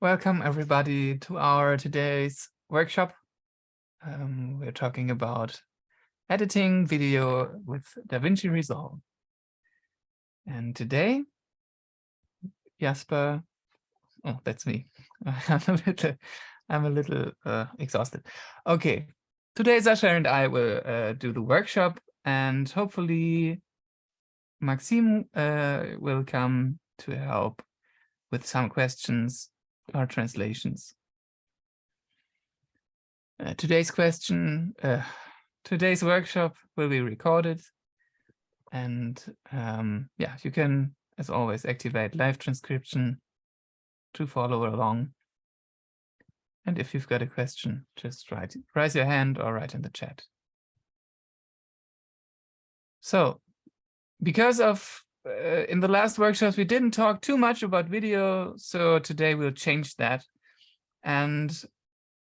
Welcome everybody to our today's workshop. We're talking about editing video with DaVinci Resolve. And today, Jasper, oh, that's me. I'm a little exhausted. Okay, today Sasha and I will do the workshop, and hopefully Maxime will come to help with some questions or translations. Today's workshop will be recorded, and yeah, you can, as always, activate live transcription to follow along. And if you've got a question, just raise your hand or write in the chat. So, because of in the last workshops we didn't talk too much about video, so today we'll change that. And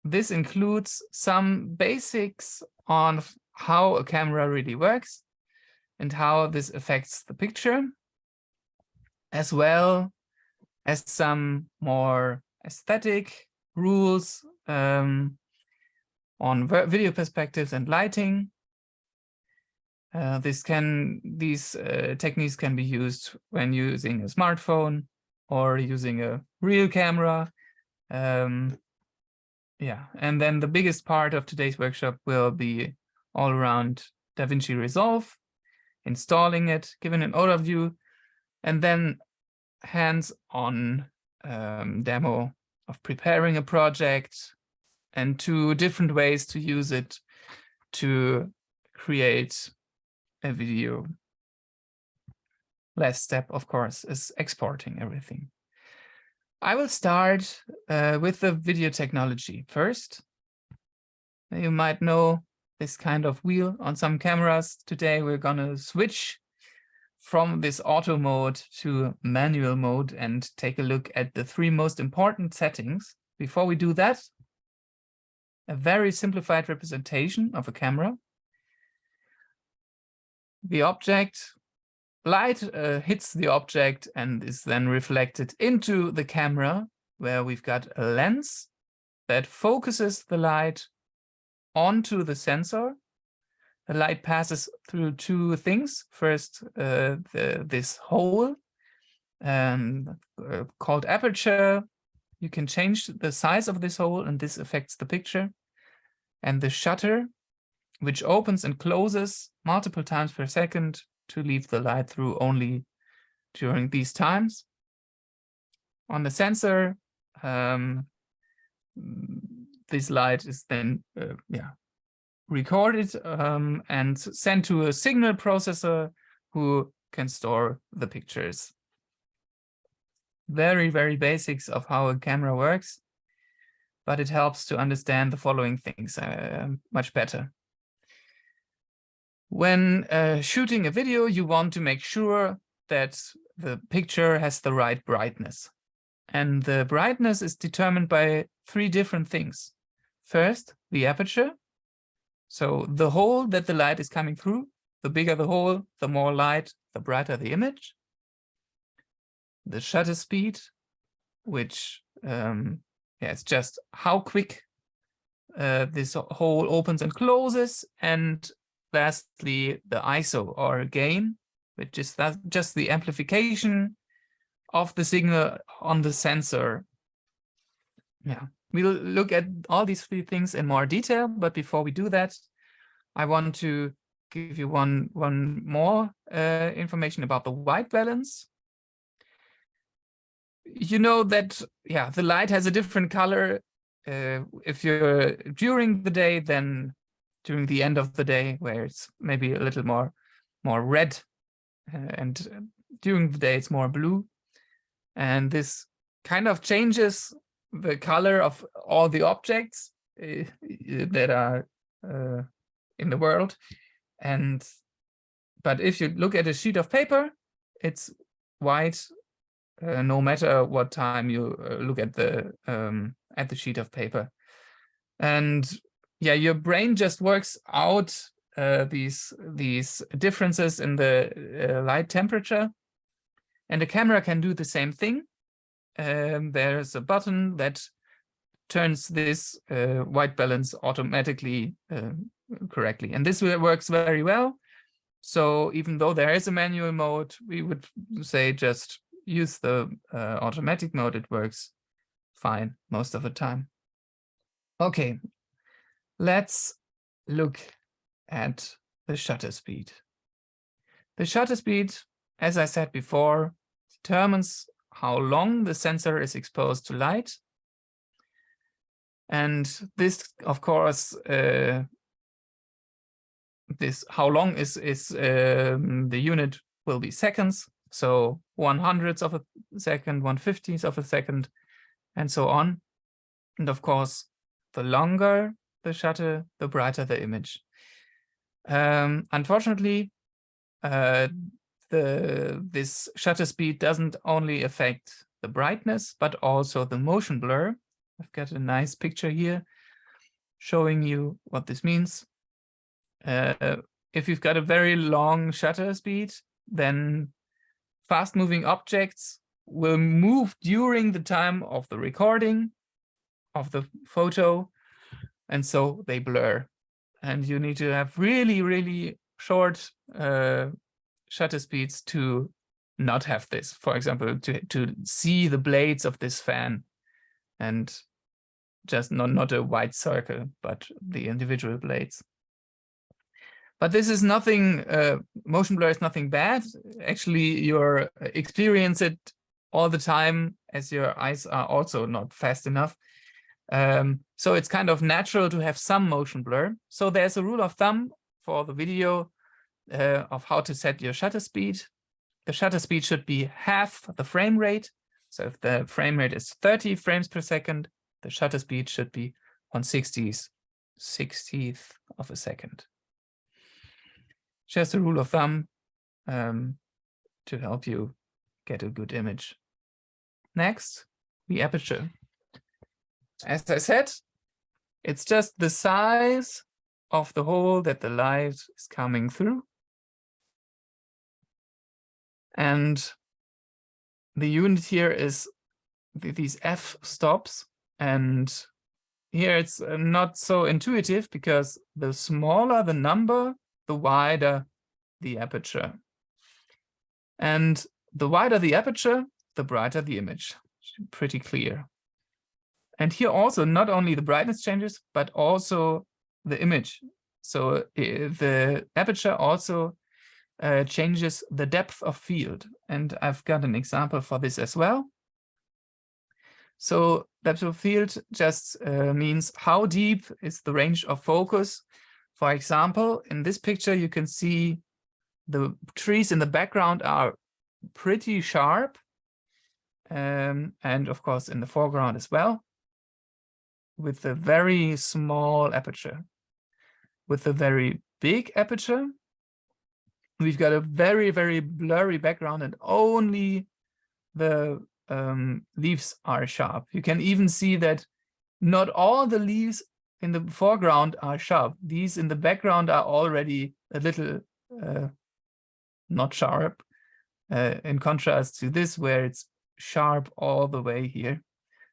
this includes some basics on how a camera really works and how this affects the picture, as well as some more aesthetic rules on video perspectives and lighting. These techniques can be used when using a smartphone or using a real camera. Yeah, and then the biggest part of today's workshop will be all around DaVinci Resolve, installing it, giving an overview, and then hands-on demo of preparing a project and 2 different ways to use it to create a video. Last step, of course, is exporting everything. I will start with the video technology first. You might know this kind of wheel on some cameras. Today we're going to switch from this auto mode to manual mode and take a look at the 3 most important settings. Before we do that, a very simplified representation of a camera. The object, light hits the object and is then reflected into the camera, where we've got a lens that focuses the light onto the sensor. The light passes through 2 things. First, this hole called Aperture. You can change the size of this hole, and this affects the picture. And the shutter, which opens and closes multiple times per second to leave the light through only during these times. On the sensor, this light is then recorded and sent to a signal processor who can store the pictures. Very, very basics of how a camera works, but it helps to understand the following things much better. When shooting a video, you want to make sure that the picture has the right brightness. And the brightness is determined by 3 different things. First, the aperture. So the hole that the light is coming through, the bigger the hole, the more light, the brighter the image. The shutter speed, which it's just how quick this hole opens and closes. And lastly, the ISO, or gain, which is just the amplification of the signal on the sensor. Yeah, we'll look at all these 3 things in more detail, but before we do that, I want to give you one more information about the white balance. You know that, yeah, the light has a different color if you're during the day than during the end of the day, where it's maybe a little more red, and during the day it's more blue. And this kind of changes the color of all the objects that are in the world. But if you look at a sheet of paper, it's white no matter what time you look at the sheet of paper. And yeah, your brain just works out these differences in the light temperature, and the camera can do the same thing. there's a button that turns this white balance automatically correctly. And this works very well. So even though there is a manual mode, we would say just use the automatic mode. It works fine most of the time. Okay, let's look at the shutter speed. The shutter speed, as I said before, determines how long the sensor is exposed to light. And this, of course, this how long is the unit will be seconds. So 1/100th of a second, 1/50th of a second, and so on. And of course, the longer the shutter, the brighter the image. Unfortunately, this shutter speed doesn't only affect the brightness, but also the motion blur. I've got a nice picture here showing you what this means. If you've got a very long shutter speed, then fast-moving objects will move during the time of the recording of the photo, and so they blur. And you need to have really, really short shutter speeds to not have this. For example, to see the blades of this fan, and just not a white circle, but the individual blades. But this is nothing, motion blur is nothing bad. Actually, you experience it all the time as your eyes are also not fast enough. So it's kind of natural to have some motion blur. So there's a rule of thumb for the video of how to set your shutter speed. The shutter speed should be half the frame rate. So if the frame rate is 30 frames per second, the shutter speed should be 1/60th of a second. Just a rule of thumb to help you get a good image. Next, the aperture. As I said, it's just the size of the hole that the light is coming through. And the unit here is these f-stops. And here it's not so intuitive, because the smaller the number, the wider the aperture. And the wider the aperture, the brighter the image. Pretty clear. And here also, not only the brightness changes, but also the image. So the aperture also changes the depth of field. And I've got an example for this as well. So depth of field just means how deep is the range of focus. For example, in this picture, you can see the trees in the background are pretty sharp. And of course, in the foreground as well, with a very small aperture. With a very big aperture, we've got a very, very blurry background, and only the leaves are sharp. You can even see that not all the leaves in the foreground are sharp. These in the background are already a little not sharp, in contrast to this, where it's sharp all the way here.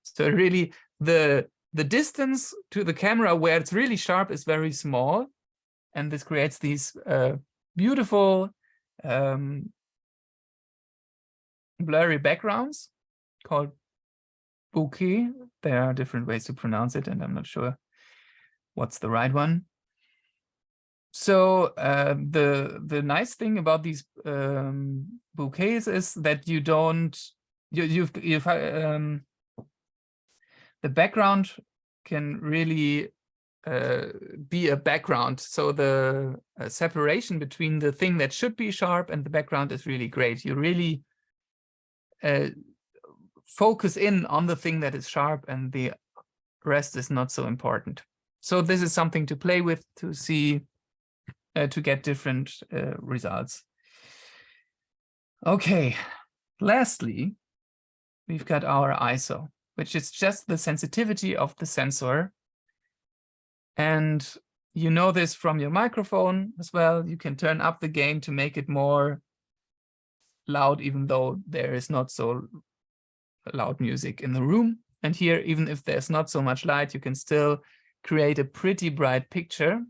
So really, the distance to the camera where it's really sharp is very small, and this creates these beautiful blurry backgrounds called bokeh. There are different ways to pronounce it, and I'm not sure what's the right one. So the nice thing about these bouquets is that you don't, the background can really be a background. So the separation between the thing that should be sharp and the background is really great. You really focus in on the thing that is sharp, and the rest is not so important. So this is something to play with to see, to get different results. Okay, lastly, we've got our ISO, which is just the sensitivity of the sensor. And you know this from your microphone as well. You can turn up the gain to make it more loud, even though there is not so loud music in the room. And here, even if there's not so much light, you can still create a pretty bright picture,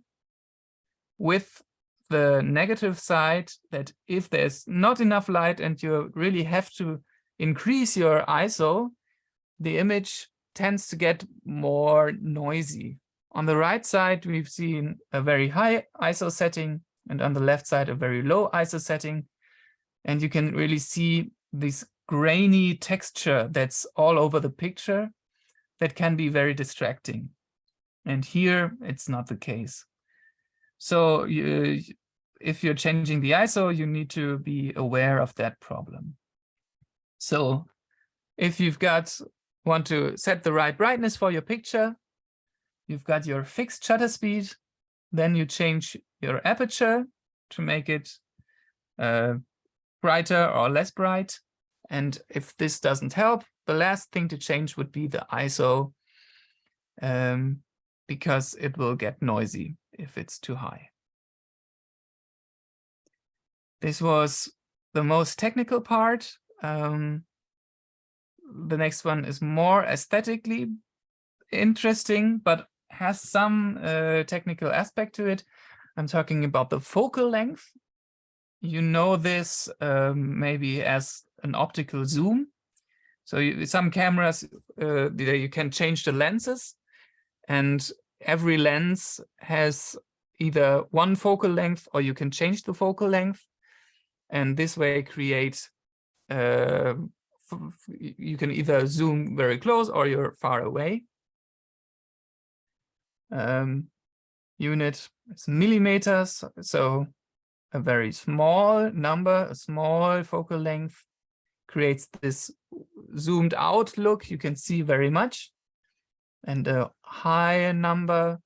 with the negative side that if there's not enough light and you really have to increase your ISO, the image tends to get more noisy. On the right side, we've seen a very high ISO setting, and on the left side, a very low ISO setting. And you can really see this grainy texture that's all over the picture that can be very distracting. And here, it's not the case. So if you're changing the ISO, you need to be aware of that problem. So if you've want to set the right brightness for your picture, you've got your fixed shutter speed, then you change your aperture to make it brighter or less bright. And if this doesn't help, the last thing to change would be the ISO, because it will get noisy if it's too high. This was the most technical part. The next one is more aesthetically interesting, but has some technical aspect to it. I'm talking about the focal length. You know this maybe as an optical zoom. So some cameras, you can change the lenses, and every lens has either one focal length or you can change the focal length. And this way create, you can either zoom very close or you're far away. Unit is millimeters, so a very small number, a small focal length creates this zoomed out look. You can see very much. And a higher number,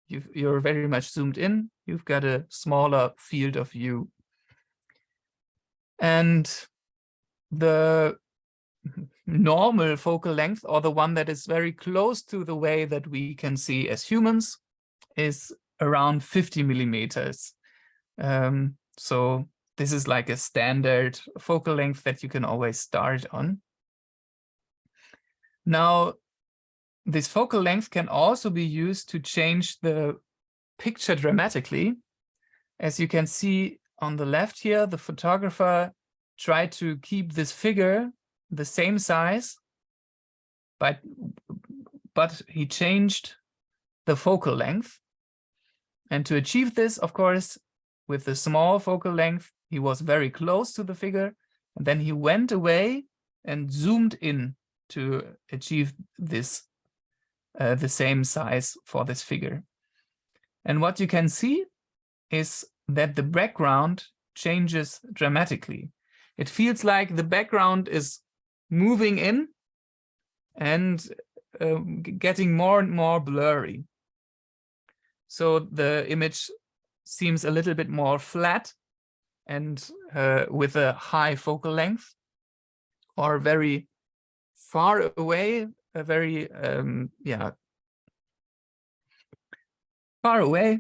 you're very much zoomed in. You've got a smaller field of view. And the normal focal length, or the one that is very close to the way that we can see as humans, is around 50 millimeters. So this is like a standard focal length that you can always start on. Now, this focal length can also be used to change the picture dramatically. As you can see on the left here, the photographer tried to keep this figure the same size, but he changed the focal length. And to achieve this, of course, with the small focal length, he was very close to the figure, and then he went away and zoomed in to achieve this, the same size for this figure. And what you can see is that the background changes dramatically. It feels like the background is moving in and getting more and more blurry. So the image seems a little bit more flat and with a high focal length, or very far away, a very, far away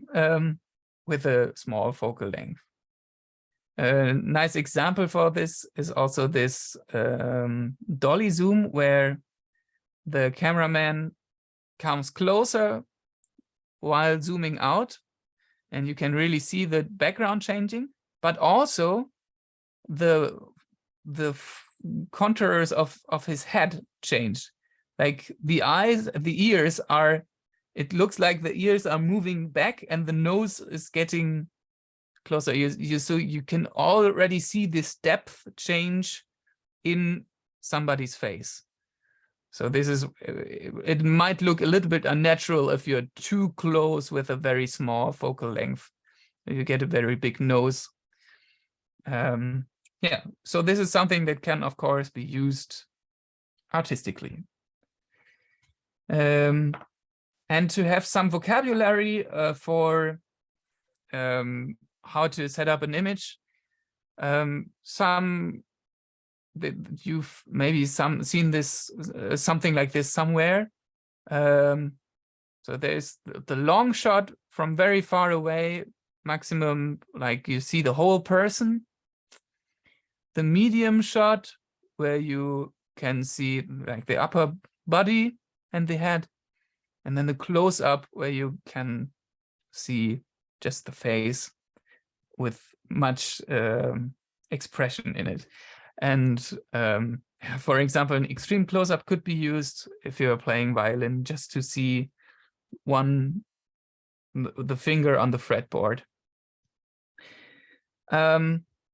with a small focal length. A nice example for this is also this dolly zoom, where the cameraman comes closer while zooming out, and you can really see the background changing, but also the contours of his head change. Like the eyes, the ears are, it looks like the ears are moving back and the nose is getting closer. So you can already see this depth change in somebody's face. So this is, it might look a little bit unnatural if you're too close with a very small focal length. You get a very big nose. Yeah, so this is something that can, of course, be used artistically. And to have some vocabulary for how to set up an image, you've maybe seen this, something like this somewhere. So there's the long shot from very far away, maximum, like you see the whole person. The medium shot, where you can see like the upper body and the head, and then the close-up where you can see just the face with much expression in it. And for example, an extreme close-up could be used if you're playing violin, just to see the finger on the fretboard.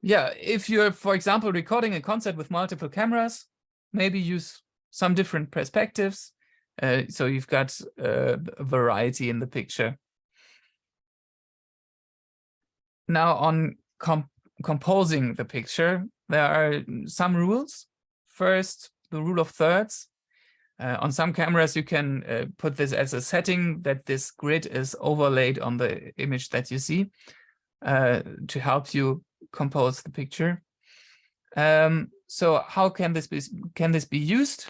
Yeah, if you're, for example, recording a concert with multiple cameras, maybe use some different perspectives, so you've got variety in the picture. Now on composing the picture, there are some rules. First, the rule of thirds. On some cameras, you can put this as a setting that this grid is overlaid on the image that you see to help you compose the picture. So how can this be used?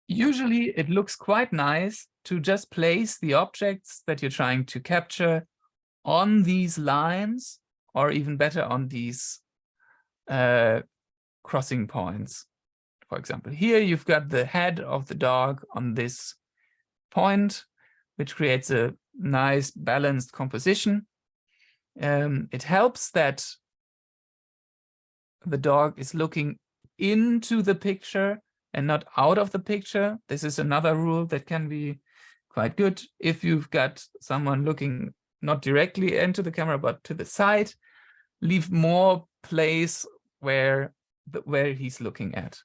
Usually it looks quite nice to just place the objects that you're trying to capture on these lines, or even better, on these crossing points. For example, here you've got the head of the dog on this point, which creates a nice balanced composition. It helps that the dog is looking into the picture and not out of the picture. This is another rule that can be quite good. If you've got someone looking not directly into the camera, but to the side, leave more place where he's looking at.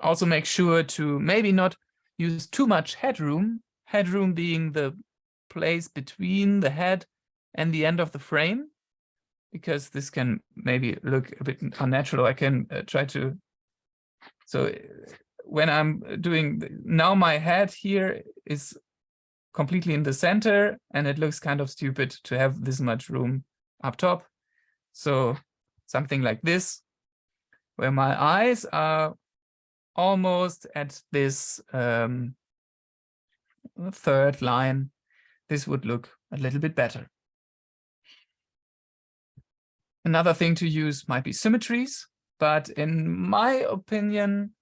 Also make sure to maybe not use too much headroom, headroom being the place between the head and the end of the frame, because this can maybe look a bit unnatural. I can try to, so when I'm doing, now my head here is completely in the center, and it looks kind of stupid to have this much room up top. So something like this, where my eyes are almost at this third line, this would look a little bit better. Another thing to use might be symmetries, but in my opinion,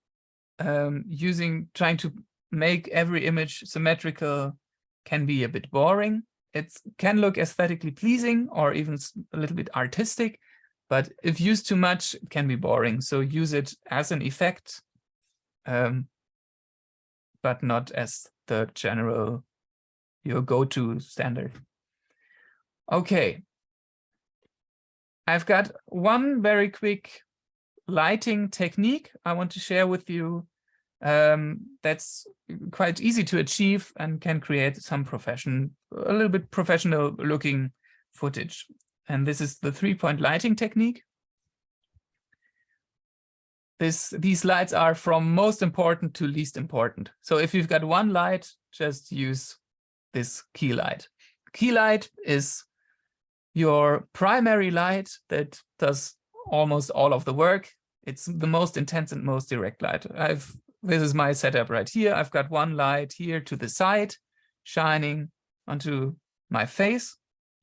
trying to make every image symmetrical can be a bit boring. It can look aesthetically pleasing or even a little bit artistic, but if used too much, it can be boring. So use it as an effect, but not as the general, your go-to standard. Okay. I've got one very quick lighting technique I want to share with you that's quite easy to achieve and can create some a little bit professional looking footage. And this is the 3-point lighting technique. These lights are from most important to least important. So if you've got one light, just use this key light. Key light is your primary light that does almost all of the work. It's the most intense and most direct light. This is my setup right here. I've got one light here to the side, shining onto my face,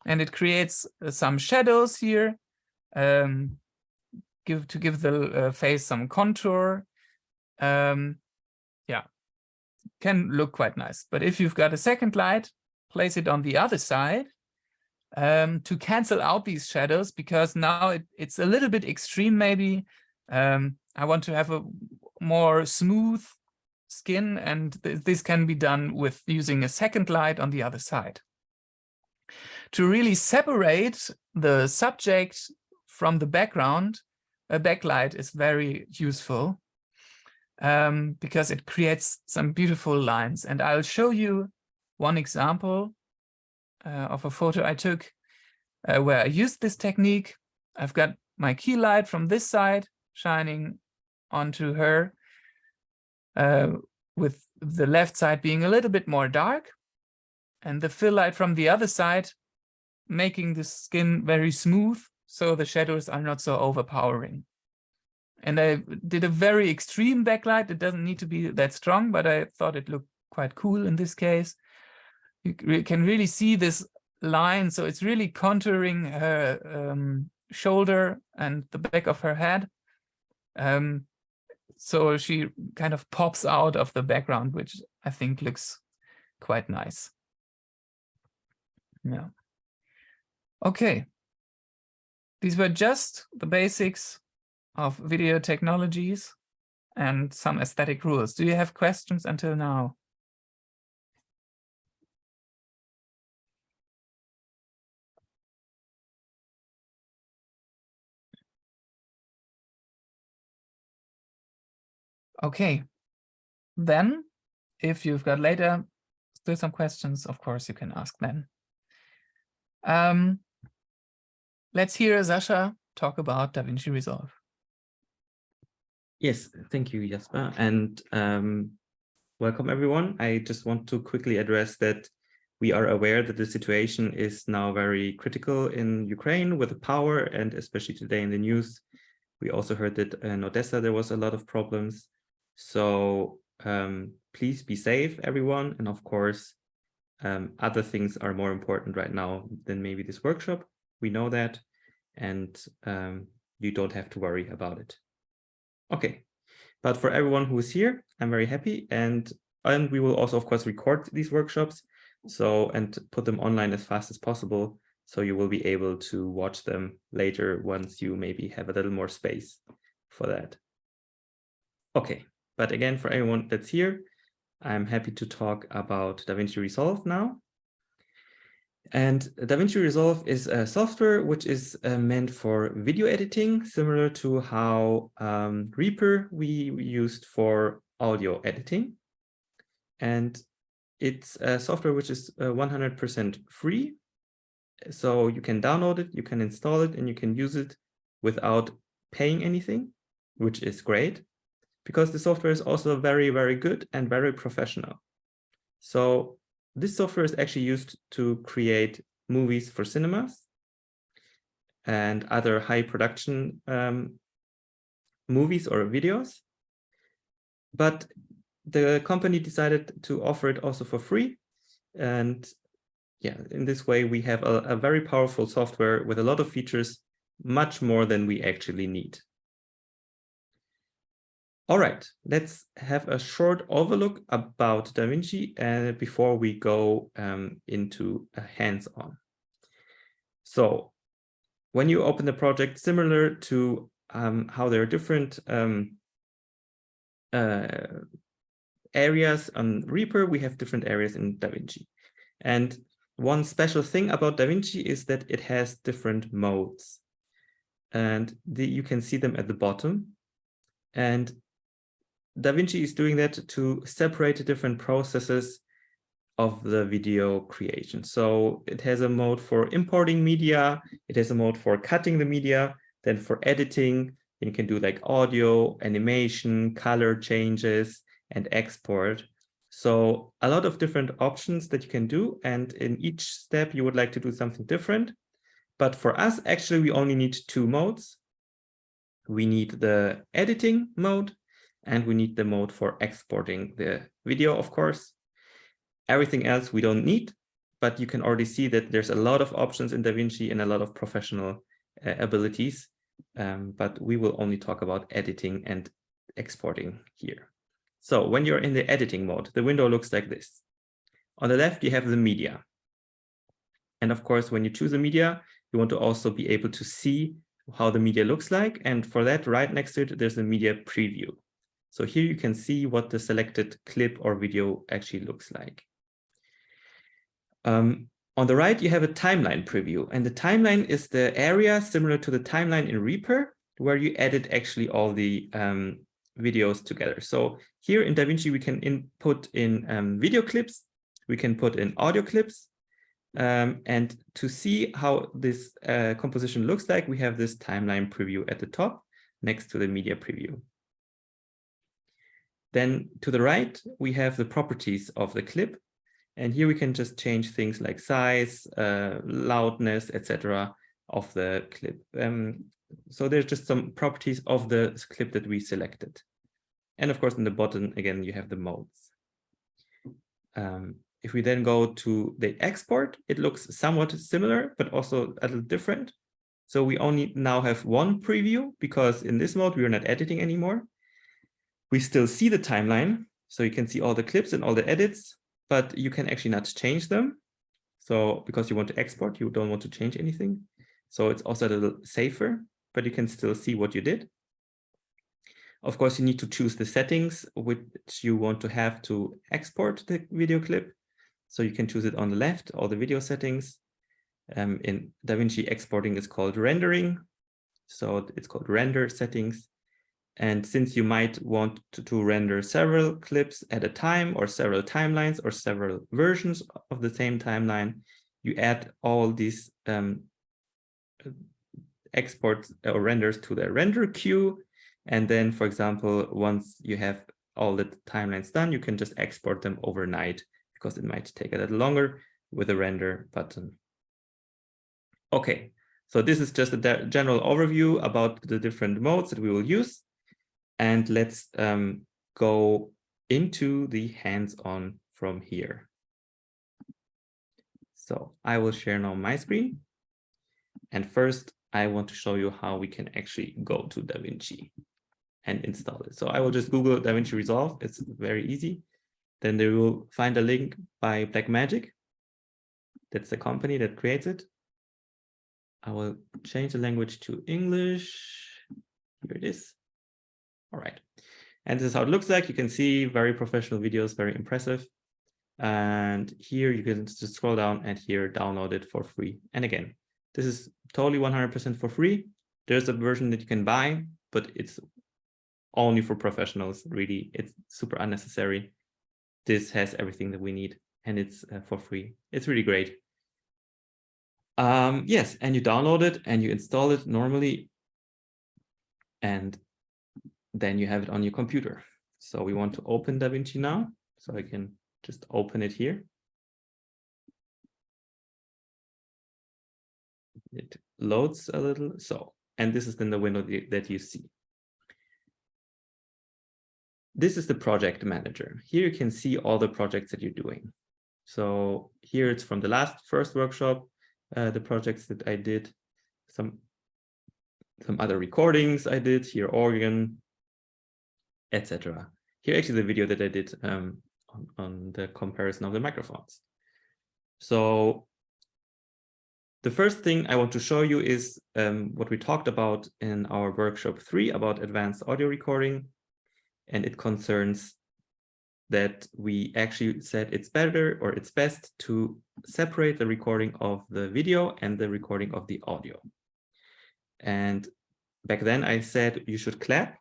and it creates some shadows here to give the face some contour. Yeah, can look quite nice. But if you've got a second light, place it on the other side to cancel out these shadows, because now it's a little bit extreme maybe. I want to have a more smooth skin, and this can be done with using a second light on the other side. To really separate the subject from the background, a backlight is very useful because it creates some beautiful lines. And I'll show you one example of a photo I took where I used this technique. I've got my key light from this side shining onto her, with the left side being a little bit more dark, and the fill light from the other side making the skin very smooth, so the shadows are not so overpowering. And I did a very extreme backlight. It doesn't need to be that strong, but I thought it looked quite cool in this case. You can really see this line, so it's really contouring her shoulder and the back of her head. So she kind of pops out of the background, which I think looks quite nice. Yeah. Okay. These were just the basics of video technologies and some aesthetic rules. Do you have questions until now? Okay. Then, if you've got later still some questions, of course, you can ask then. Let's hear Sasha talk about DaVinci Resolve. Yes, thank you, Jasper, and welcome everyone. I just want to quickly address that we are aware that the situation is now very critical in Ukraine with the power, and especially today in the news, we also heard that in Odessa there was a lot of problems. So please be safe, everyone, and of course, other things are more important right now than maybe this workshop. We know that, and you don't have to worry about it. Okay, but for everyone who is here, I'm very happy, and we will also, of course, record these workshops, and put them online as fast as possible, so you will be able to watch them later once you maybe have a little more space for that. Okay, but again, for everyone that's here, I'm happy to talk about DaVinci Resolve now. And DaVinci Resolve is a software which is meant for video editing, similar to how Reaper we used for audio editing. And it's a software which is 100% free. So you can download it, you can install it, and you can use it without paying anything, which is great, because the software is also very, very good and very professional. So this software is actually used to create movies for cinemas and other high production movies or videos. But the company decided to offer it also for free. And yeah, in this way, we have a very powerful software with a lot of features, much more than we actually need. All right, let's have a short overlook about DaVinci before we go into a hands-on. So when you open the project, similar to how there are different areas on Reaper, we have different areas in DaVinci. And one special thing about DaVinci is that it has different modes. And you can see them at the bottom. And DaVinci is doing that to separate the different processes of the video creation. So it has a mode for importing media, it has a mode for cutting the media, then for editing, you can do like audio, animation, color changes, and export. So a lot of different options that you can do, and in each step you would like to do something different. But for us, actually, we only need two modes. We need the editing mode, and we need the mode for exporting the video, of course. Everything else we don't need, but you can already see that there's a lot of options in DaVinci and a lot of professional abilities, but we will only talk about editing and exporting here. So when you're in the editing mode, the window looks like this. On the left, you have the media. And of course, when you choose a media, you want to also be able to see how the media looks like. And for that, right next to it, there's a media preview. So here you can see what the selected clip or video actually looks like. On the right, you have a timeline preview, and the timeline is the area similar to the timeline in Reaper, where you edit actually all the videos together. So here in DaVinci, we can input in video clips, we can put in audio clips, and to see how this composition looks like, we have this timeline preview at the top next to the media preview. Then to the right, we have the properties of the clip. And here we can just change things like size, loudness, etc. of the clip. So there's just some properties of the clip that we selected. And of course, in the bottom, again, you have the modes. If we then go to the export, it looks somewhat similar, but also a little different. So we only now have one preview because in this mode, we are not editing anymore. we still see the timeline. So you can see all the clips and all the edits, but you can actually not change them. So because you want to export, you don't want to change anything. So it's also a little safer, but you can still see what you did. Of course, you need to choose the settings which you want to have to export the video clip. So you can choose it on the left, all the video settings. In DaVinci, exporting is called rendering. So it's called render settings. And since you might want to render several clips at a time, or several timelines, or several versions of the same timeline, you add all these exports or renders to the render queue. And then, for example, once you have all the timelines done, you can just export them overnight, because it might take a little longer with a render button. Okay, so this is just a general overview about the different modes that we will use. And let's go into the hands-on from here. So I will share now my screen. And first, I want to show you how we can actually go to DaVinci and install it. So I will just Google DaVinci Resolve. It's very easy. Then they will find a link by Blackmagic. That's the company that creates it. I will change the language to English. Here it is. All right. And this is how it looks like. You can see very professional videos, very impressive. And here you can just scroll down and here download it for free. And again, this is totally 100% for free. There's a version that you can buy, but it's only for professionals, really. It's super unnecessary. This has everything that we need, and it's for free. It's really great. Yes, and you download it and you install it normally, and then you have it on your computer. So we want to open DaVinci now. So I can just open it here. It loads a little. So, and this is then the window that you see. This is the project manager. Here you can see all the projects that you're doing. So here it's from the first workshop, the projects that I did, some other recordings I did, here organ, etc. Here actually the video that I did on the comparison of the microphones. So the first thing I want to show you is what we talked about in our workshop 3 about advanced audio recording. And it concerns that we actually said it's better, or it's best, to separate the recording of the video and the recording of the audio. And back then I said you should clap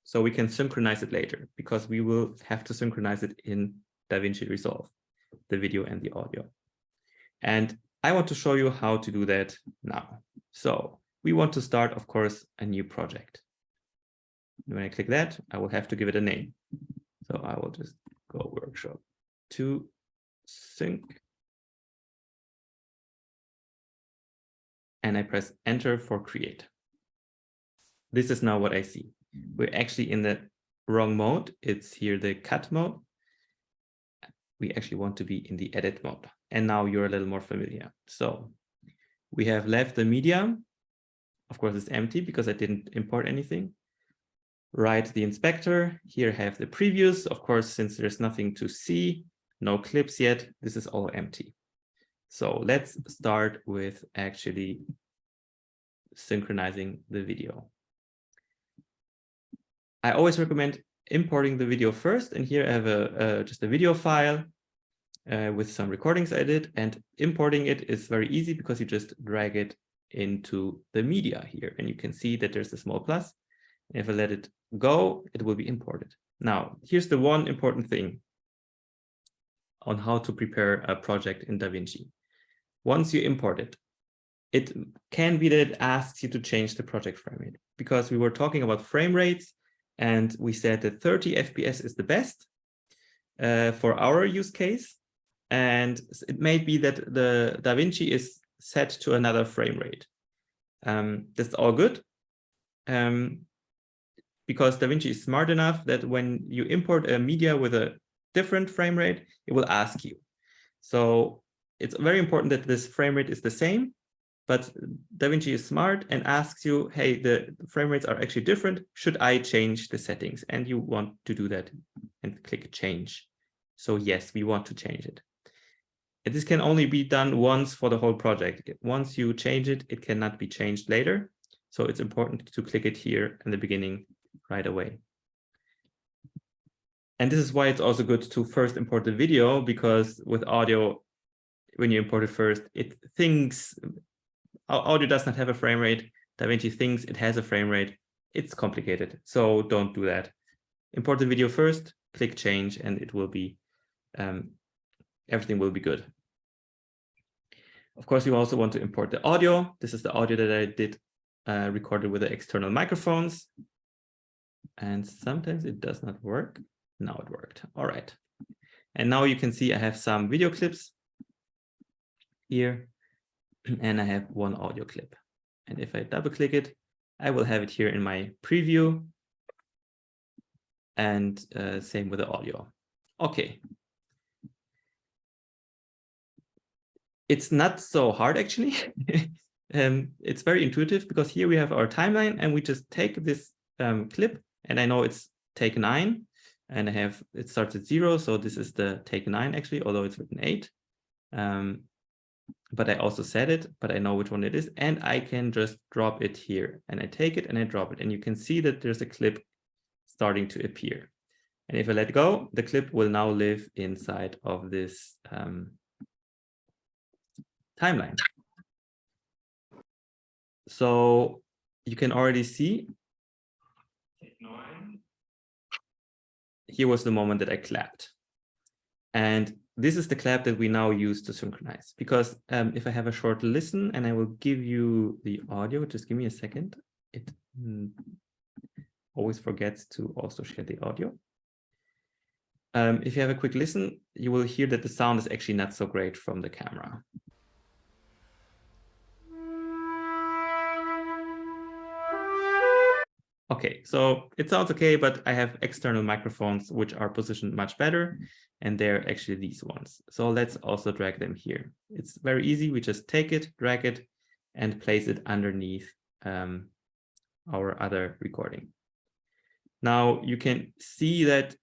so we can synchronize it later, because we will have to synchronize it in DaVinci Resolve, the video and the audio. And I want to show you how to do that now. So we want to start, of course, a new project. When I click that, I will have to give it a name. So I will just go workshop 2 sync. And I press enter for create. This is now what I see. We're actually in the wrong mode. It's here the cut mode. We actually want to be in the edit mode. And now you're a little more familiar. So we have left the media. Of course, it's empty because I didn't import anything. Right, the inspector. Here I have the previews. Of course, since there's nothing to see, no clips yet, this is all empty. So let's start with actually synchronizing the video. I always recommend importing the video first. And here I have just a video file with some recordings I did. And importing it is very easy because you just drag it into the media here. And you can see that there's a small plus. If I let it go, it will be imported. Now, here's the one important thing on how to prepare a project in DaVinci. Once you import it, it can be that it asks you to change the project frame rate, because we were talking about frame rates and we said that 30 FPS is the best for our use case. And it may be that the DaVinci is set to another frame rate. That's all good. Because DaVinci is smart enough that when you import a media with a different frame rate, it will ask you. So it's very important that this frame rate is the same, but DaVinci is smart and asks you, hey, the frame rates are actually different. Should I change the settings? And you want to do that and click change. So yes, we want to change it. And this can only be done once for the whole project. Once you change it, it cannot be changed later. So it's important to click it here in the beginning right away. And this is why it's also good to first import the video, because with audio, when you import it first, it thinks audio does not have a frame rate. DaVinci thinks it has a frame rate. It's complicated, so don't do that. Import the video first, click change, and it will be everything will be good. Of course, you also want to import the audio. This is the audio that I did recorded with the external microphones. And sometimes it does not work. Now it worked. All right. And now you can see I have some video clips here, and I have one audio clip. And if I double click it, I will have it here in my preview. And same with the audio. Okay. It's not so hard, actually. It's very intuitive, because here we have our timeline, and we just take this clip, and I know it's take 9, and I have it starts at 0, so this is the take 9 actually, although it's written 8. But I also said it, but I know which one it is, and I can just drop it here, and I take it and I drop it, and you can see that there's a clip starting to appear. And if I let go, the clip will now live inside of this timeline. So you can already see here was the moment that I clapped. And this is the clap that we now use to synchronize, because if I have a short listen, and I will give you the audio, just give me a second. It always forgets to also share the audio. If you have a quick listen, you will hear that the sound is actually not so great from the camera. Okay, so it sounds okay, but I have external microphones which are positioned much better, and they're actually these ones. So let's also drag them here. It's very easy. We just take it, drag it, and place it underneath our other recording. Now you can see that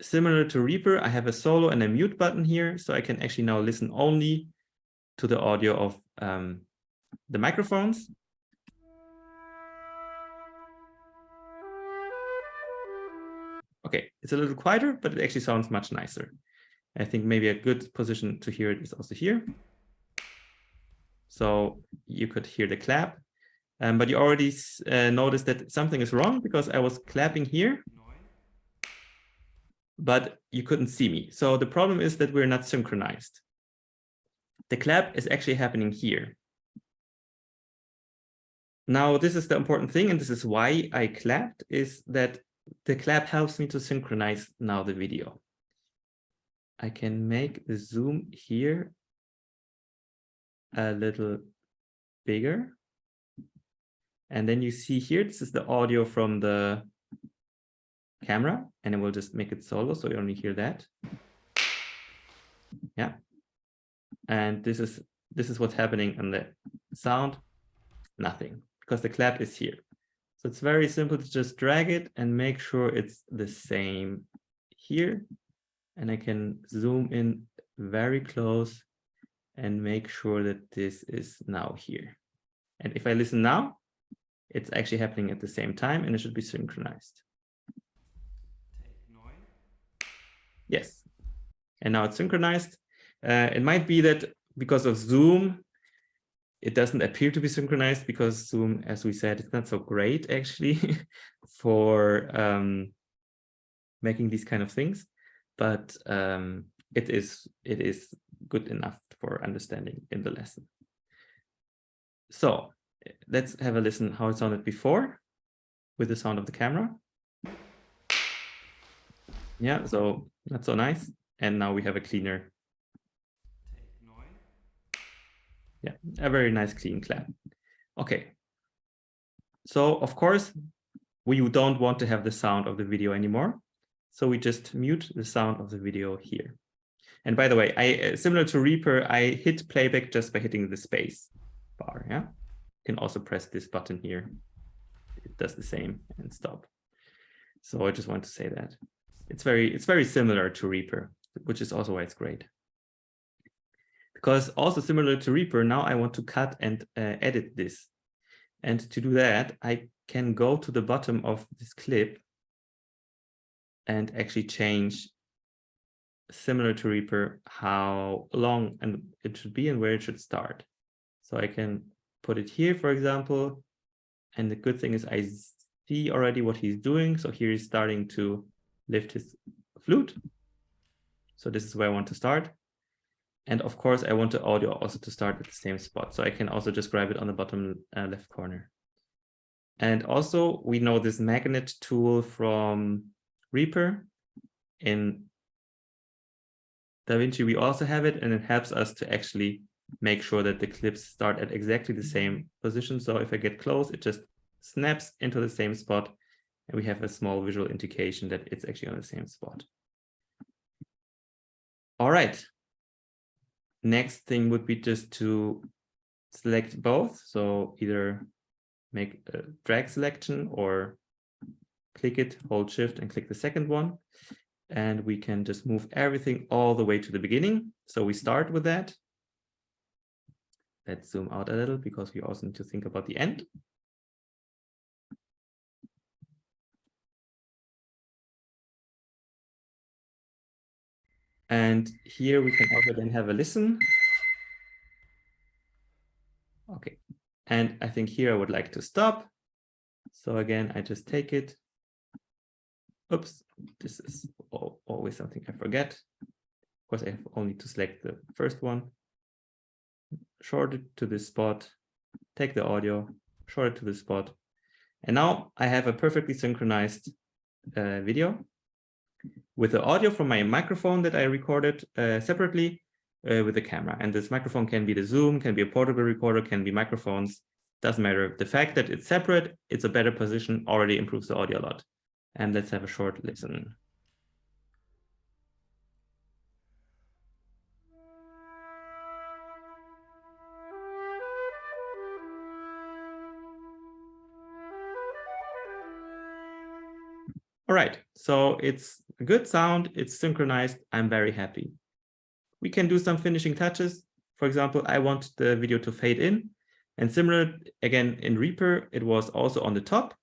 similar to Reaper, I have a solo and a mute button here, so I can actually now listen only to the audio of the microphones. Okay, it's a little quieter, but it actually sounds much nicer. I think maybe a good position to hear it is also here. So you could hear the clap, but you already noticed that something is wrong, because I was clapping here, but you couldn't see me. So the problem is that we're not synchronized. The clap is actually happening here. Now, this is the important thing, and this is why I clapped, is that the clap helps me to synchronize now the video. I can make the zoom here a little bigger. And then you see here, this is the audio from the camera, and I will just make it solo, so you only hear that. Yeah. And this is what's happening on the sound. Nothing, because the clap is here. So it's very simple to just drag it and make sure it's the same here. And I can zoom in very close and make sure that this is now here. And if I listen now, it's actually happening at the same time, and it should be synchronized. Yes. And now it's synchronized. It might be that because of Zoom, it doesn't appear to be synchronized, because Zoom, as we said, it's not so great actually for making these kind of things, but it is good enough for understanding in the lesson. So let's have a listen how it sounded before with the sound of the camera. Yeah, so not so nice. And now we have a cleaner. Yeah, a very nice clean clap. Okay. So of course, we don't want to have the sound of the video anymore. So we just mute the sound of the video here. And by the way, similar to Reaper, I hit playback just by hitting the space bar. Yeah, you can also press this button here. It does the same and stop. So I just want to say that it's very similar to Reaper, which is also why it's great. Because also similar to Reaper, now I want to cut and edit this. And to do that, I can go to the bottom of this clip and actually change, similar to Reaper, how long and it should be and where it should start. So I can put it here, for example. And the good thing is I see already what he's doing. So here he's starting to lift his flute. So this is where I want to start. And of course, I want the audio also to start at the same spot. So I can also just grab it on the bottom left corner. And also, we know this magnet tool from Reaper. In DaVinci, we also have it, and it helps us to actually make sure that the clips start at exactly the same position. So if I get close, it just snaps into the same spot, and we have a small visual indication that it's actually on the same spot. All right. Next thing would be just to select both. So either make a drag selection or click it, hold shift and click the second one. And we can just move everything all the way to the beginning. So we start with that. Let's zoom out a little because we also need to think about the end. And here we can also then have a listen. Okay. And I think here I would like to stop. So again, I just take it. Oops, this is always something I forget. Of course, I have only to select the first one, short it to this spot, take the audio, short it to this spot. And now I have a perfectly synchronized video with the audio from my microphone that I recorded separately with the camera. And this microphone can be the Zoom, can be a portable recorder, can be microphones, doesn't matter. The fact that it's separate, it's a better position, already improves the audio a lot. And let's have a short listen. All right, so it's a good sound, it's synchronized, I'm very happy. We can do some finishing touches. For example, I want the video to fade in. And similar, again, in Reaper, it was also on the top.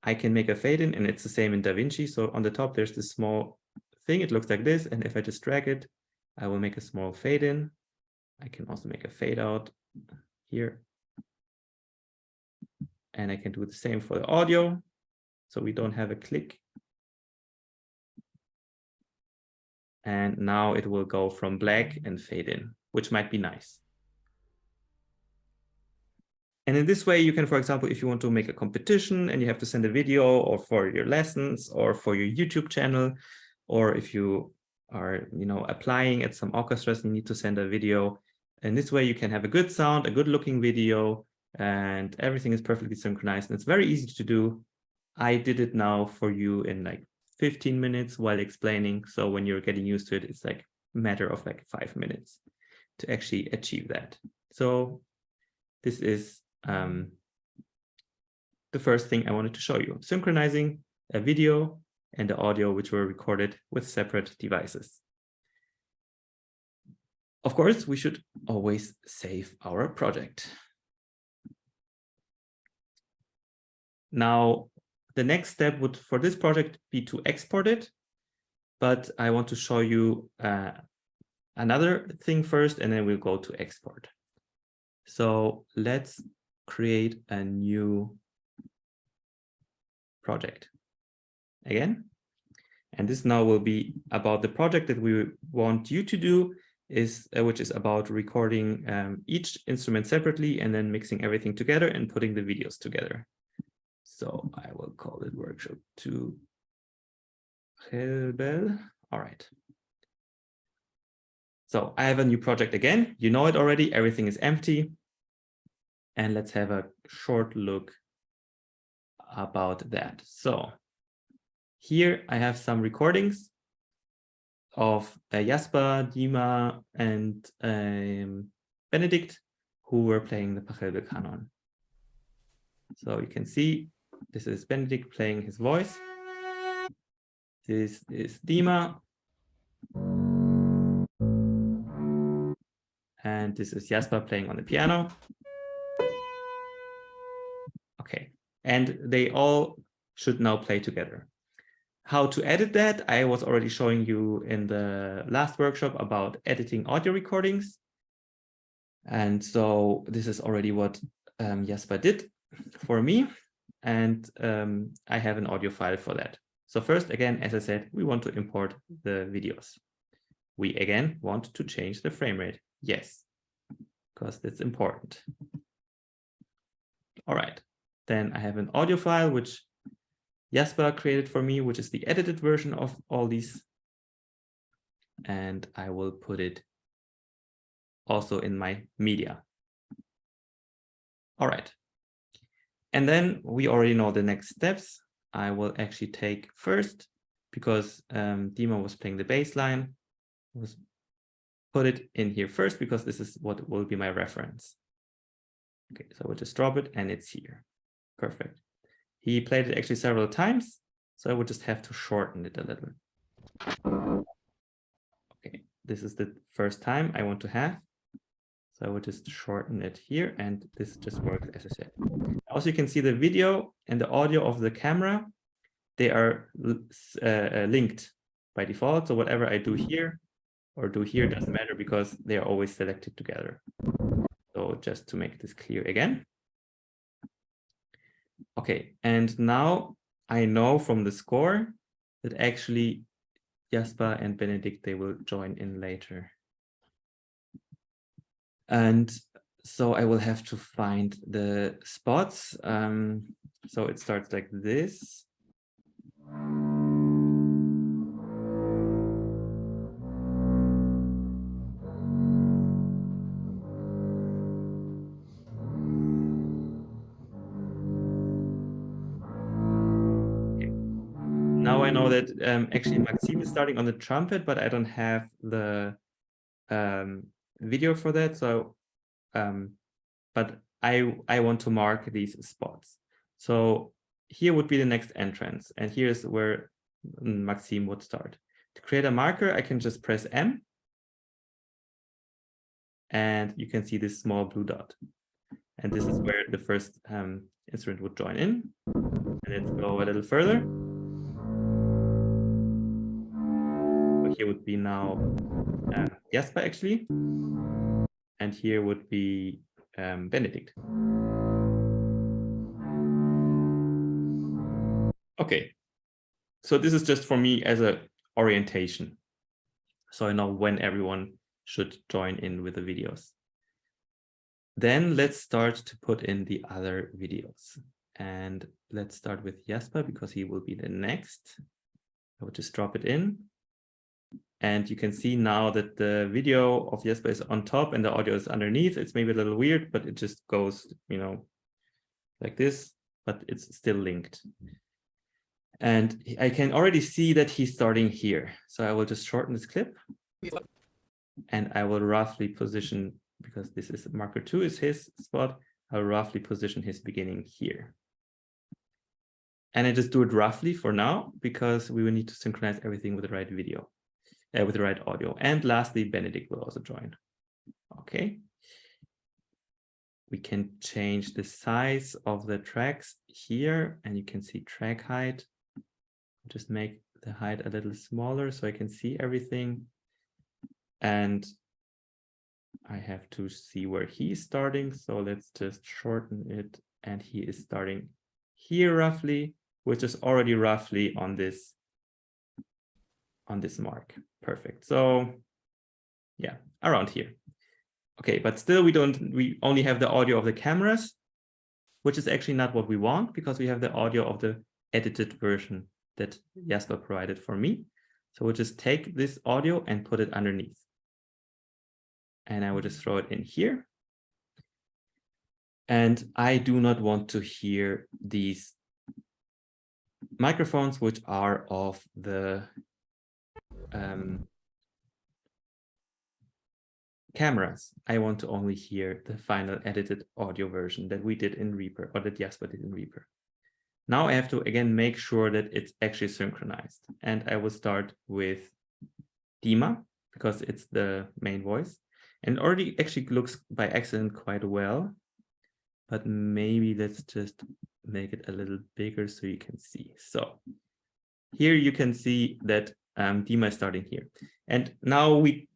I can make a fade in, and it's the same in DaVinci. So on the top, there's this small thing. It looks like this. And if I just drag it, I will make a small fade in. I can also make a fade out here. And I can do the same for the audio. So we don't have a click. And now it will go from black and fade in, which might be nice. And in this way, you can, for example, if you want to make a competition and you have to send a video, or for your lessons or for your YouTube channel, or if you are, applying at some orchestras, you need to send a video. And this way you can have a good sound, a good looking video, and everything is perfectly synchronized. And it's very easy to do. I did it now for you in like 15 minutes while explaining. So when you're getting used to it, it's like a matter of like 5 minutes to actually achieve that. So this is the first thing I wanted to show you, synchronizing a video and the audio which were recorded with separate devices. Of course, we should always save our project. Now, the next step would for this project be to export it, but I want to show you another thing first, and then we'll go to export. So let's create a new project again. And this now will be about the project that we want you to do, which is about recording each instrument separately and then mixing everything together and putting the videos together. So I will call it workshop 2 Helbel. All right. So I have a new project again. You know it already. Everything is empty. And let's have a short look about that. So here I have some recordings of Jasper, Dima, and Benedict who were playing the Pachelbel canon. So you can see this is Benedict playing his voice. This is Dima. And this is Jasper playing on the piano. Okay, and they all should now play together. How to edit that, I was already showing you in the last workshop about editing audio recordings. And so this is already what Jasper did for me. And I have an audio file for that. So first, again, as I said, we want to import the videos. We again want to change the frame rate. Yes, because that's important. All right, then I have an audio file which Jasper created for me, which is the edited version of all these. And I will put it also in my media. All right. And then we already know the next steps. I will actually take first, because Dima was playing the bass line, was put it in here first, because this is what will be my reference. Okay, so we'll just drop it and it's here. Perfect. He played it actually several times, so I would just have to shorten it a little. Okay, this is the first time I want to have. So I would just shorten it here, and this just works as I said. Also, you can see the video and the audio of the camera. They are linked by default. So whatever I do here or do here doesn't matter because they are always selected together. So just to make this clear again. Okay, and now I know from the score that actually Jasper and Benedict, they will join in later. And so I will have to find the spots. So it starts like this. Okay. Now I know that actually Maxime is starting on the trumpet, but I don't have the video for that. So, but I want to mark these spots. So here would be the next entrance, and here's where Maxime would start. To create a marker, I can just press M, and you can see this small blue dot. And this is where the first instrument would join in. And let's go a little further. So here would be now Jasper actually, and here would be Benedict. Okay, so this is just for me as a orientation. So I know when everyone should join in with the videos. Then let's start to put in the other videos. And let's start with Jasper because he will be the next. I will just drop it in. And you can see now that the video of Jasper is on top and the audio is underneath. It's maybe a little weird, but it just goes, you know, like this, but it's still linked. And I can already see that he's starting here. So I will just shorten this clip. And I will roughly position, because this is marker 2 is his spot, I'll roughly position his beginning here. And I just do it roughly for now, because we will need to synchronize everything with the right video, with the right audio. And lastly, Benedict will also join. Okay. We can change the size of the tracks here, and you can see track height. Just make the height a little smaller so I can see everything. And I have to see where he's starting. So let's just shorten it. And he is starting here roughly, which is already roughly on this mark. Perfect. So yeah, around here. Okay, but still we only have the audio of the cameras, which is actually not what we want because we have the audio of the edited version that Jasper provided for me. So we'll just take this audio and put it underneath. And I will just throw it in here. And I do not want to hear these microphones, which are of the cameras, I want to only hear the final edited audio version that we did in Reaper, or that Jasper did in Reaper. Now I have to, again, make sure that it's actually synchronized. And I will start with Dima, because it's the main voice. And already actually looks by accident quite well. But maybe let's just make it a little bigger so you can see. So here you can see that Dima is starting here. And now we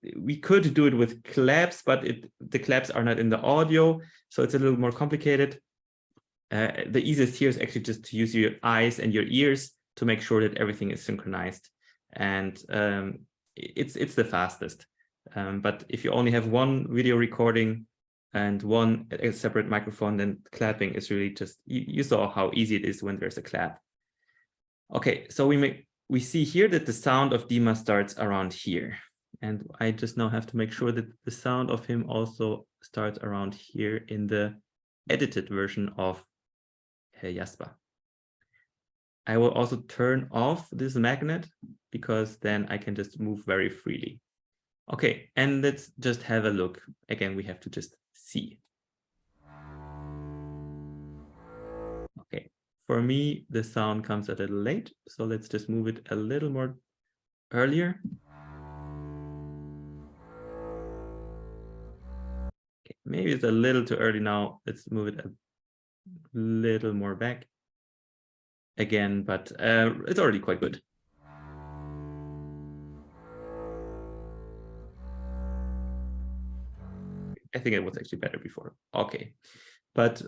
could do it with claps, but the claps are not in the audio, so it's a little more complicated. The easiest here is actually just to use your eyes and your ears to make sure that everything is synchronized. And it's the fastest. But if you only have one video recording and a separate microphone, then clapping is really just, you saw how easy it is when there's a clap. Okay, so we see here that the sound of Dima starts around here. And I just now have to make sure that the sound of him also starts around here in the edited version of Jasper. I will also turn off this magnet because then I can just move very freely. Okay, and let's just have a look. Again, we have to just see. Okay, for me, the sound comes a little late, so let's just move it a little more earlier. Okay, maybe it's a little too early now. Let's move it a little more back again, but it's already quite good. I think it was actually better before. Okay, but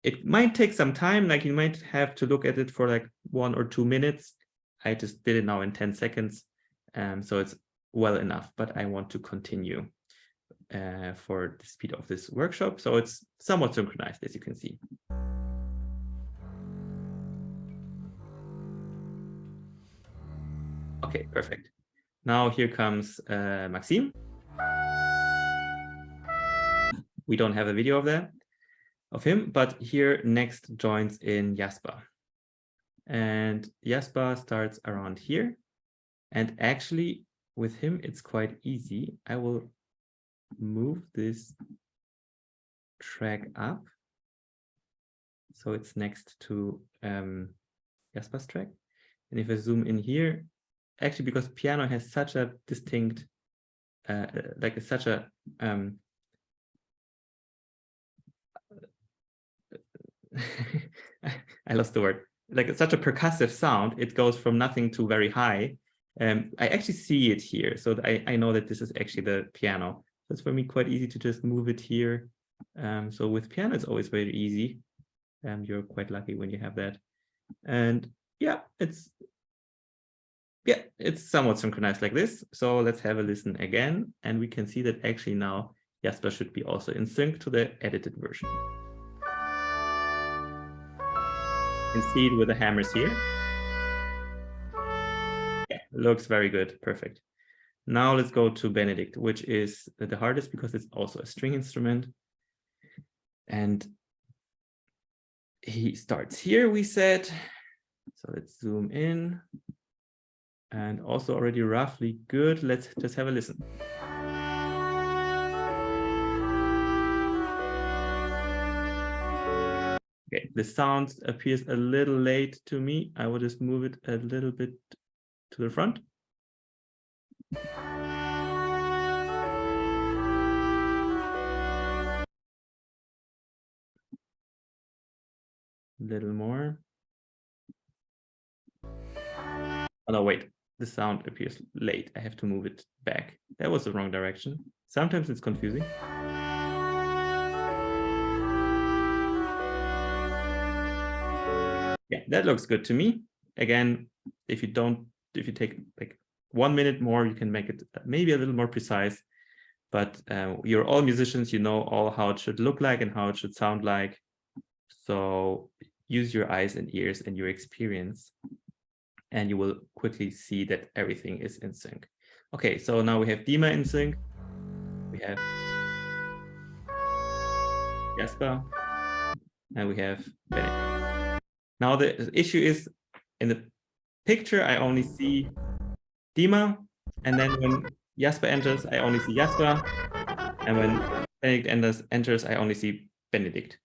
it might take some time. Like you might have to look at it for like 1 or 2 minutes. I just did it now in 10 seconds. So it's well enough, but I want to continue for the speed of this workshop. So it's somewhat synchronized, as you can see. Okay, perfect. Now here comes Maxime. We don't have a video of him, but here next joins in Jasper. And Jasper starts around here. And actually with him, it's quite easy. I will move this track up. So it's next to Jasper's track. And if I zoom in here, actually because piano has such a distinct, such a, I lost the word, like it's such a percussive sound. It goes from nothing to very high. I actually see it here. So I know that this is actually the piano. So it's for me quite easy to just move it here. So with piano, it's always very easy. You're quite lucky when you have that. And yeah, it's somewhat synchronized like this. So let's have a listen again. And we can see that actually now Jasper should be also in sync to the edited version. You can see it with the hammers here. Yeah, looks very good. Perfect. Now let's go to Benedict, which is the hardest because it's also a string instrument. And he starts here, we said. So let's zoom in. And also already roughly good. Let's just have a listen. Okay, the sound appears a little late to me. I will just move it a little bit to the front. A little more. Oh, no, wait. The sound appears late. I have to move it back. That was the wrong direction. Sometimes it's confusing. Yeah, that looks good to me. Again, if you take like 1 minute more, you can make it maybe a little more precise. But you're all musicians, you know all how it should look like and how it should sound like. So use your eyes and ears and your experience, and you will quickly see that everything is in sync. Okay, so now we have Dima in sync. We have Jasper, and we have Benedict. Now the issue is in the picture, I only see Dima, and then when Jasper enters, I only see Jasper. And when Benedict enters, I only see Benedict.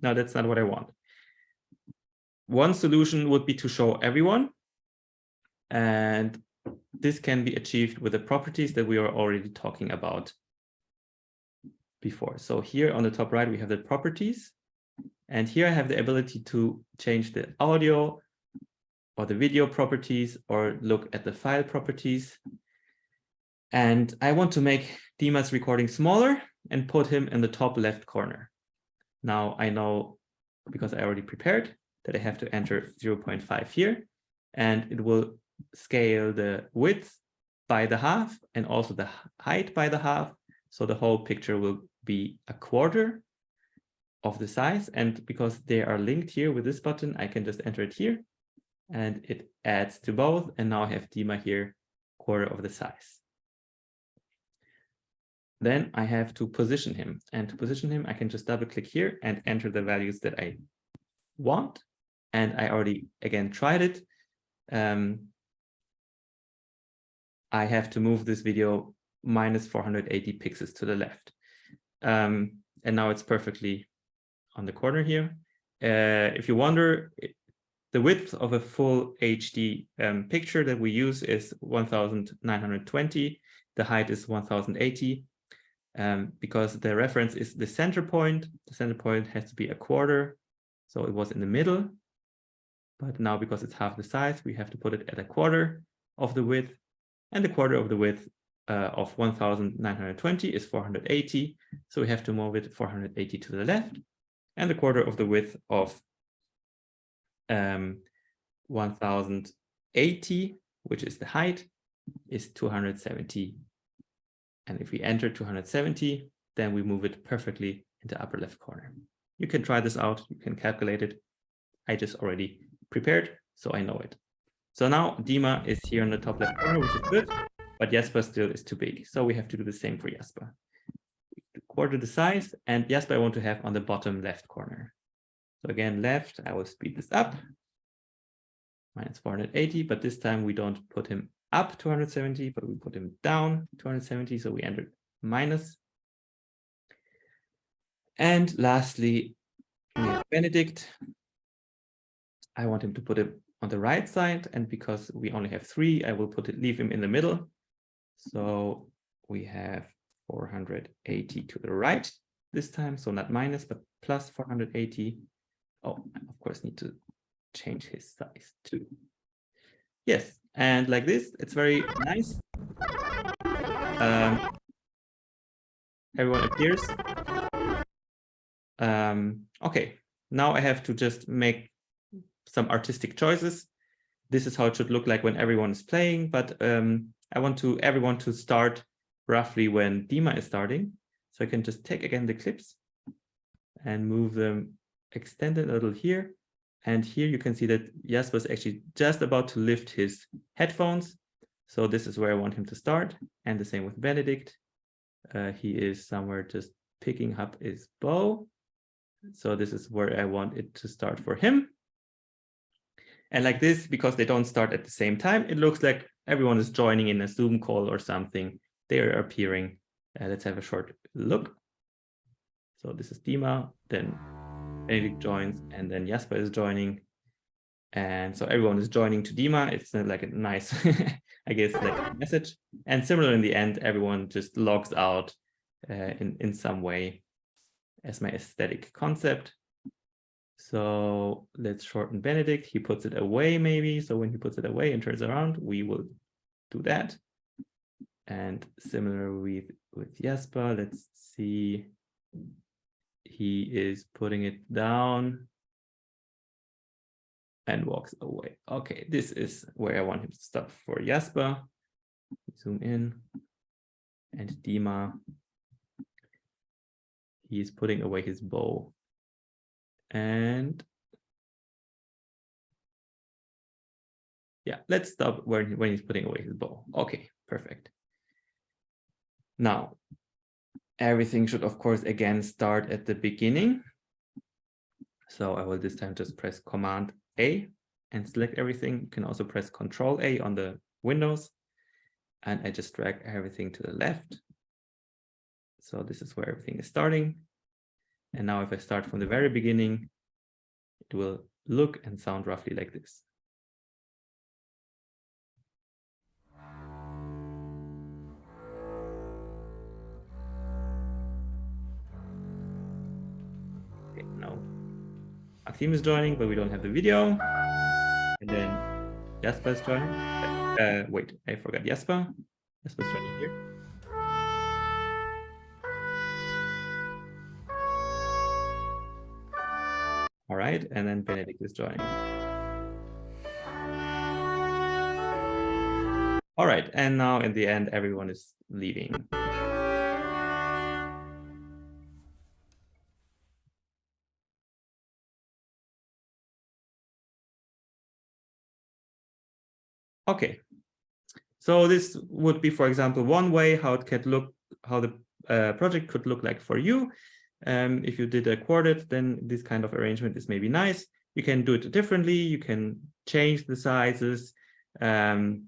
No, that's not what I want. One solution would be to show everyone. And this can be achieved with the properties that we are already talking about before. So here on the top right, we have the properties. And here I have the ability to change the audio or the video properties or look at the file properties. And I want to make Dima's recording smaller and put him in the top left corner. Now I know, because I already prepared, that I have to enter 0.5 here, and it will scale the width by the half and also the height by the half. So the whole picture will be a quarter of the size. And because they are linked here with this button, I can just enter it here and it adds to both. And now I have Dima here, quarter of the size. Then I have to position him, and to position him, I can just double click here and enter the values that I want. And I already, again, tried it. I have to move this video minus 480 pixels to the left. And now it's perfectly on the corner here. If you wonder, the width of a full HD picture that we use is 1920. The height is 1080. Because the reference is the center point. The center point has to be a quarter. So it was in the middle. But now because it's half the size, we have to put it at a quarter of the width. And the quarter of the width of 1920 is 480. So we have to move it 480 to the left. And the quarter of the width of 1080, which is the height, is 270. And if we enter 270, then we move it perfectly in the upper left corner. You can try this out. You can calculate it. I just already prepared, so I know it. So now Dima is here in the top left corner, which is good, but Jasper still is too big. So we have to do the same for Jasper. Quarter the size, and Jasper I want to have on the bottom left corner. So again, left, I will speed this up. Minus 480, but this time we don't put him up 270, but we put him down 270, so we entered minus. And lastly, we have Benedict. I want him to put it on the right side, and because we only have 3, I will leave him in the middle. So we have 480 to the right this time, so not minus, but plus 480. Oh, I of course need to change his size too. Yes, and like this, it's very nice. Everyone appears. Okay, now I have to just make some artistic choices. This is how it should look like when everyone is playing, but I want everyone to start roughly when Dima is starting. So I can just take again the clips and move them, extend it a little here. And here you can see that Jasper is actually just about to lift his headphones. So this is where I want him to start. And the same with Benedict. He is somewhere just picking up his bow. So this is where I want it to start for him. And like this, because they don't start at the same time, it looks like everyone is joining in a Zoom call or something. They are appearing. Let's have a short look. So this is Dima, then Benedict joins, and then Jasper is joining. And so everyone is joining to Dima. It's like a nice, I guess, like a message. And similar in the end, everyone just logs out in some way as my aesthetic concept. So let's shorten Benedict. He puts it away maybe. So when he puts it away and turns around, we will do that. And similar with Jasper, let's see. He is putting it down and walks away. Okay, this is where I want him to stop for Jasper. Zoom in. And Dima, he is putting away his bow. And yeah, let's stop when he's putting away his bow. Okay, perfect. Now, everything should, of course, again start at the beginning. So I will this time just press Command A and select everything. You can also press Control A on the Windows. and I just drag everything to the left. So this is where everything is starting. And now if I start from the very beginning, it will look and sound roughly like this. Okay, now Maxim is joining, but we don't have the video. And then Jasper is joining. Wait, I forgot Jasper. Jasper's joining here. All right, and then Benedict is joining. All right, and now in the end, everyone is leaving. Okay, so this would be, for example, one way how it could look, how the project could look like for you. If you did a quartet, then this kind of arrangement is maybe nice. You can do it differently. You can change the sizes. For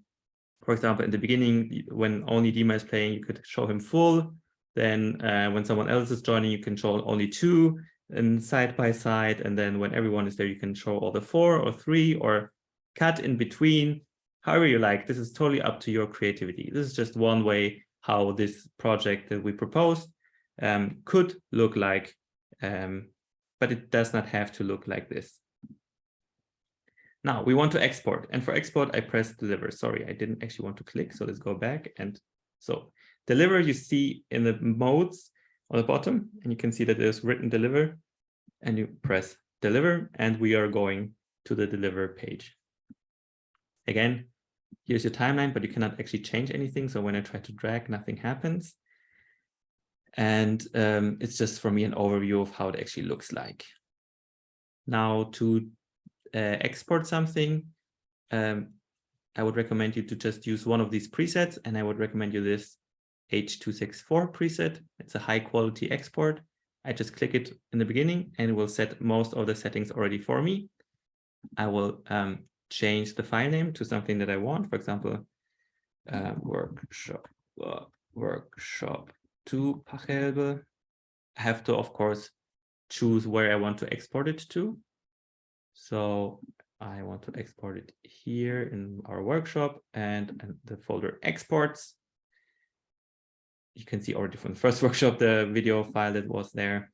example, in the beginning, when only Dima is playing, you could show him full. Then when someone else is joining, you can show only 2 and side by side. And then when everyone is there, you can show all the 4 or 3 or cut in between. However you like. This is totally up to your creativity. This is just one way how this project that we proposed could look like, but it does not have to look like this. Now we want to export, and for export, I press deliver. Sorry, I didn't actually want to click, so let's go back. And so deliver, you see in the modes on the bottom, and you can see that there's written deliver, and you press deliver, and we are going to the deliver page. Again, here's your timeline, but you cannot actually change anything. So when I try to drag, nothing happens. And it's just for me an overview of how it actually looks like. Now to export something, I would recommend you to just use one of these presets, and I would recommend you this H264 preset. It's a high quality export. I just click it in the beginning and it will set most of the settings already for me. I will change the file name to something that I want, for example, workshop 2 Pachelbe. I have to, of course, choose where I want to export it to. So I want to export it here in our workshop and the folder exports. You can see already from the first workshop, the video file that was there.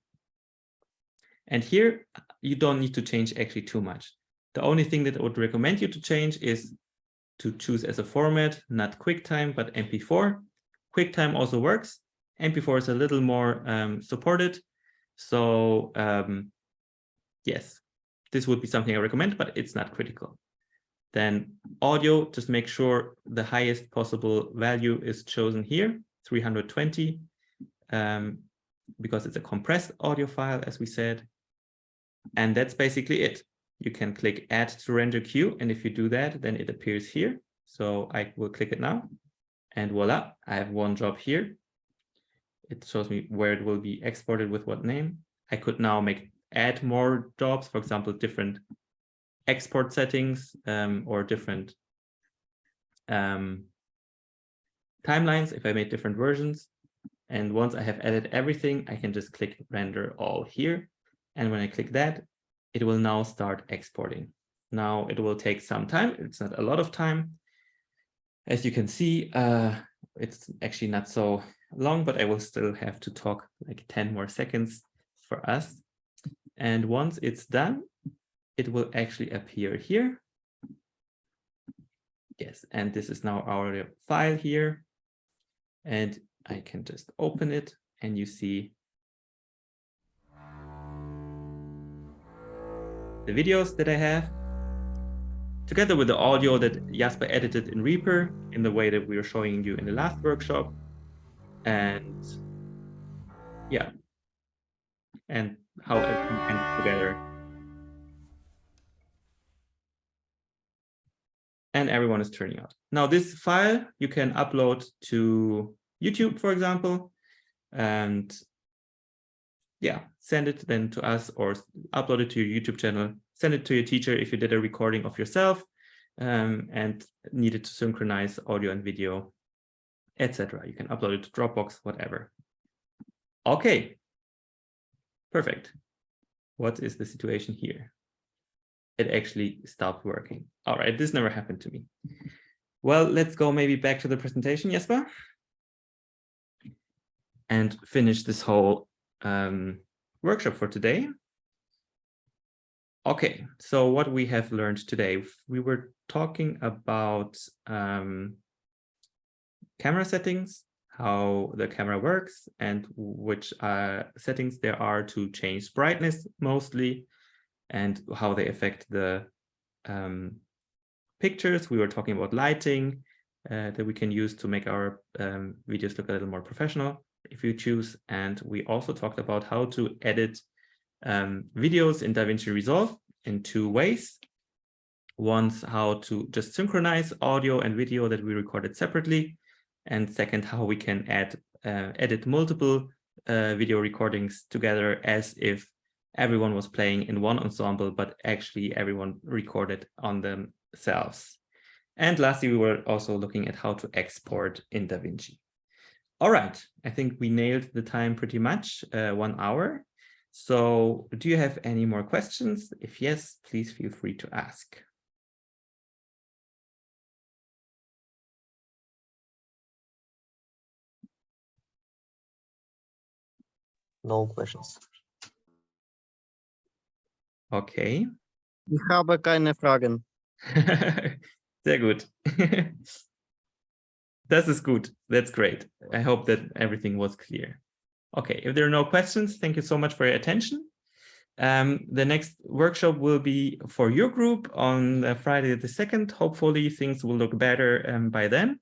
And here, you don't need to change actually too much. The only thing that I would recommend you to change is to choose as a format, not QuickTime, but MP4. QuickTime also works. MP4 is a little more supported. So yes, this would be something I recommend, but it's not critical. Then audio, just make sure the highest possible value is chosen here, 320, because it's a compressed audio file, as we said. And that's basically it. You can click add to render queue. And if you do that, then it appears here. So I will click it now and voila, I have one job here. It shows me where it will be exported with what name. I could now add more jobs, for example, different export settings or different timelines if I made different versions. And once I have added everything, I can just click render all here. And when I click that, it will now start exporting. Now it will take some time. It's not a lot of time. As you can see, it's actually not so long, but I will still have to talk like 10 more seconds for us. And once it's done, it will actually appear here. Yes, and this is now our file here. And I can just open it and you see the videos that I have, together with the audio that Jasper edited in Reaper in the way that we were showing you in the last workshop. And yeah, and how everything hangs together. And everyone is turning out. Now this file you can upload to YouTube, for example, and yeah, send it then to us or upload it to your YouTube channel, send it to your teacher if you did a recording of yourself and needed to synchronize audio and video. etc. You can upload it to Dropbox, whatever. Okay, perfect. What is the situation here? It actually stopped working. All right, this never happened to me. Well, let's go maybe back to the presentation, Jesper, and finish this whole workshop for today. Okay, so what we have learned today, we were talking about camera settings, how the camera works, and which settings there are to change brightness mostly, and how they affect the pictures. We were talking about lighting that we can use to make our videos look a little more professional if you choose. And we also talked about how to edit videos in DaVinci Resolve in two ways. One's how to just synchronize audio and video that we recorded separately. And second, how we can edit multiple video recordings together as if everyone was playing in one ensemble, but actually everyone recorded on themselves. And lastly, we were also looking at how to export in DaVinci. All right, I think we nailed the time pretty much, 1 hour. So do you have any more questions? If yes, please feel free to ask. No questions. Okay. Ich habe keine Fragen. Sehr gut. Das ist gut. That's great. I hope that everything was clear. Okay, if there are no questions, thank you so much for your attention. The next workshop will be for your group on Friday the 2nd. Hopefully things will look better by then.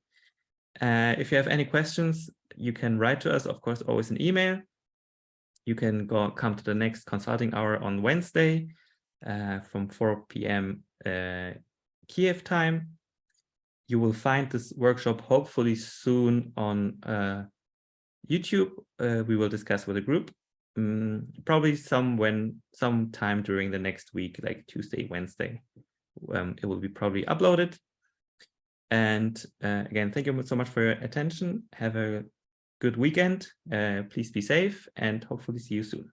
If you have any questions, you can write to us, of course, always an email. You can come to the next consulting hour on Wednesday from 4 p.m. Kiev time. You will find this workshop hopefully soon on YouTube. We will discuss with the group. Probably sometime during the next week, like Tuesday, Wednesday. It will be probably uploaded. And again, thank you so much for your attention. Have a good weekend. Please be safe and hopefully see you soon.